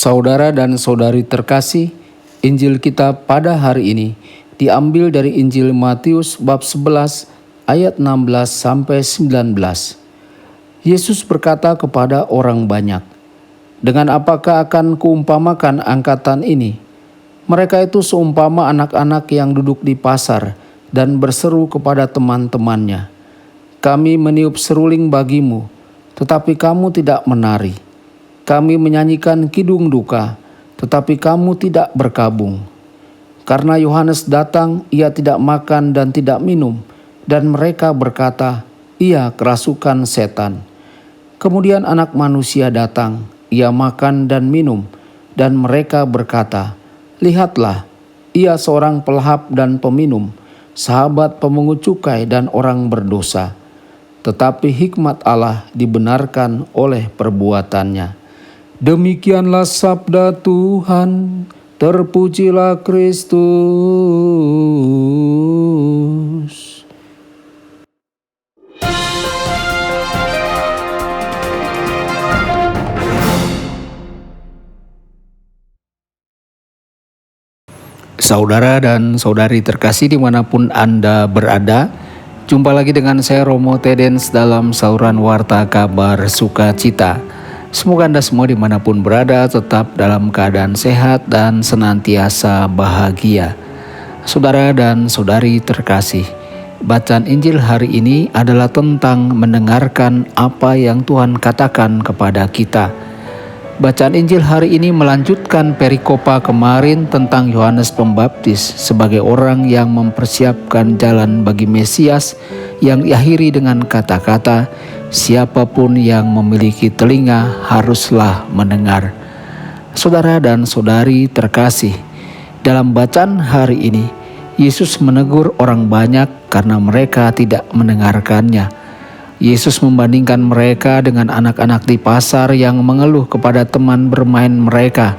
Saudara dan saudari terkasih, Injil kita pada hari ini diambil dari Injil Matius bab 11 ayat 16 sampai 19. Yesus berkata kepada orang banyak, "Dengan apakah akan kuumpamakan angkatan ini? Mereka itu seumpama anak-anak yang duduk di pasar dan berseru kepada teman-temannya, 'Kami meniup seruling bagimu, tetapi kamu tidak menari. Kami menyanyikan kidung duka, tetapi kamu tidak berkabung.' Karena Yohanes datang, ia tidak makan dan tidak minum, dan mereka berkata, 'Ia kerasukan setan.' Kemudian Anak Manusia datang, ia makan dan minum, dan mereka berkata, 'Lihatlah, ia seorang pelahap dan peminum, sahabat pemungut cukai dan orang berdosa.' Tetapi hikmat Allah dibenarkan oleh perbuatannya." Demikianlah sabda Tuhan, terpujilah Kristus. Saudara dan saudari terkasih dimanapun Anda berada, jumpa lagi dengan saya Romo Tedens dalam saluran Warta Kabar Sukacita. Semoga Anda semua dimanapun berada tetap dalam keadaan sehat dan senantiasa bahagia. Saudara dan saudari terkasih, bacaan Injil hari ini adalah tentang mendengarkan apa yang Tuhan katakan kepada kita. Bacaan Injil hari ini melanjutkan perikopa kemarin tentang Yohanes Pembaptis sebagai orang yang mempersiapkan jalan bagi Mesias, yang diakhiri dengan kata-kata, "Siapapun yang memiliki telinga haruslah mendengar." Saudara dan saudari terkasih, dalam bacaan hari ini Yesus menegur orang banyak karena mereka tidak mendengarkannya. Yesus membandingkan mereka dengan anak-anak di pasar yang mengeluh kepada teman bermain mereka,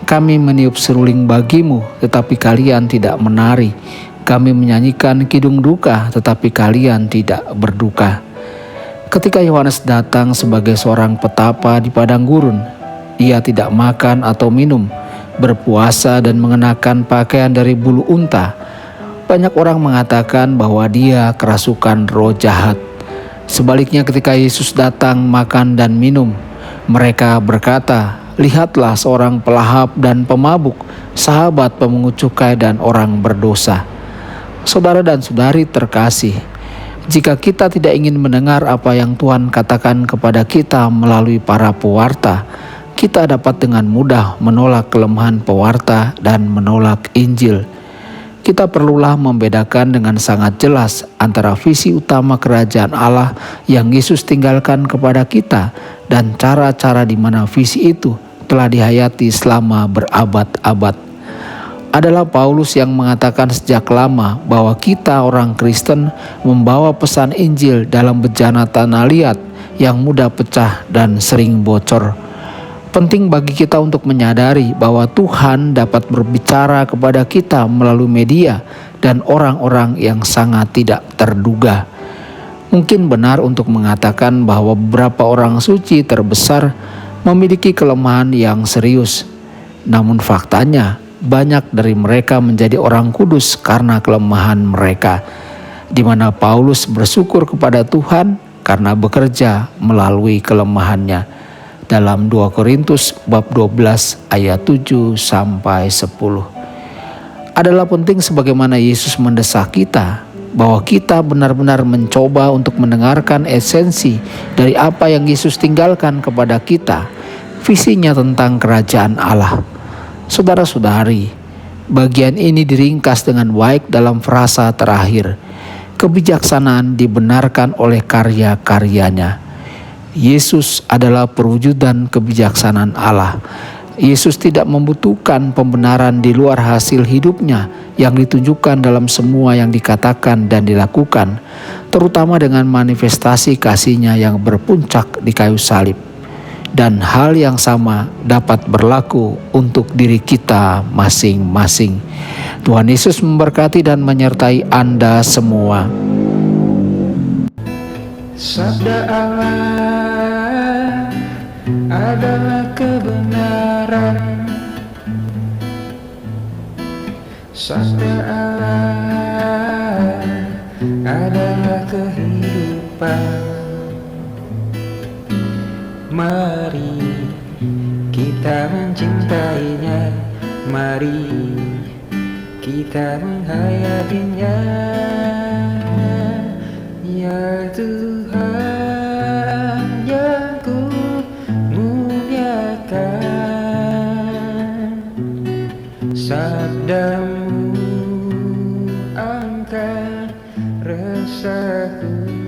"Kami meniup seruling bagimu, tetapi kalian tidak menari. Kami menyanyikan kidung duka, tetapi kalian tidak berduka." Ketika Yohanes datang sebagai seorang petapa di padang gurun, ia tidak makan atau minum, berpuasa dan mengenakan pakaian dari bulu unta. Banyak orang mengatakan bahwa dia kerasukan roh jahat. Sebaliknya ketika Yesus datang makan dan minum, mereka berkata, "Lihatlah seorang pelahap dan pemabuk, sahabat pemungut cukai dan orang berdosa." Saudara dan saudari terkasih, jika kita tidak ingin mendengar apa yang Tuhan katakan kepada kita melalui para pewarta, kita dapat dengan mudah menolak kelemahan pewarta dan menolak Injil. Kita perlulah membedakan dengan sangat jelas antara visi utama kerajaan Allah yang Yesus tinggalkan kepada kita dan cara-cara di mana visi itu telah dihayati selama berabad-abad. Adalah Paulus yang mengatakan sejak lama bahwa kita orang Kristen membawa pesan Injil dalam bejana tanah liat yang mudah pecah dan sering bocor. Penting bagi kita untuk menyadari bahwa Tuhan dapat berbicara kepada kita melalui media dan orang-orang yang sangat tidak terduga. Mungkin benar untuk mengatakan bahwa beberapa orang suci terbesar memiliki kelemahan yang serius. Namun faktanya, banyak dari mereka menjadi orang kudus karena kelemahan mereka, di mana Paulus bersyukur kepada Tuhan karena bekerja melalui kelemahannya. Dalam 2 Korintus bab 12 ayat 7 sampai 10. Adalah penting sebagaimana Yesus mendesak kita bahwa kita benar-benar mencoba untuk mendengarkan esensi dari apa yang Yesus tinggalkan kepada kita, visinya tentang kerajaan Allah. Saudara-saudari, bagian ini diringkas dengan baik dalam frasa terakhir, "Kebijaksanaan dibenarkan oleh karya-karyanya." Yesus adalah perwujudan kebijaksanaan Allah. Yesus tidak membutuhkan pembenaran di luar hasil hidupnya yang ditunjukkan dalam semua yang dikatakan dan dilakukan, terutama dengan manifestasi kasih-Nya yang berpuncak di kayu salib. Dan hal yang sama dapat berlaku untuk diri kita masing-masing. Tuhan Yesus memberkati dan menyertai Anda semua. Sabda Allah adalah kebenaran, sabda Allah adalah kehidupan. Mari kita mencintainya, mari kita menghayatinya. Ya Tuhan yang ku muliakan, sabdamu angkat resahku.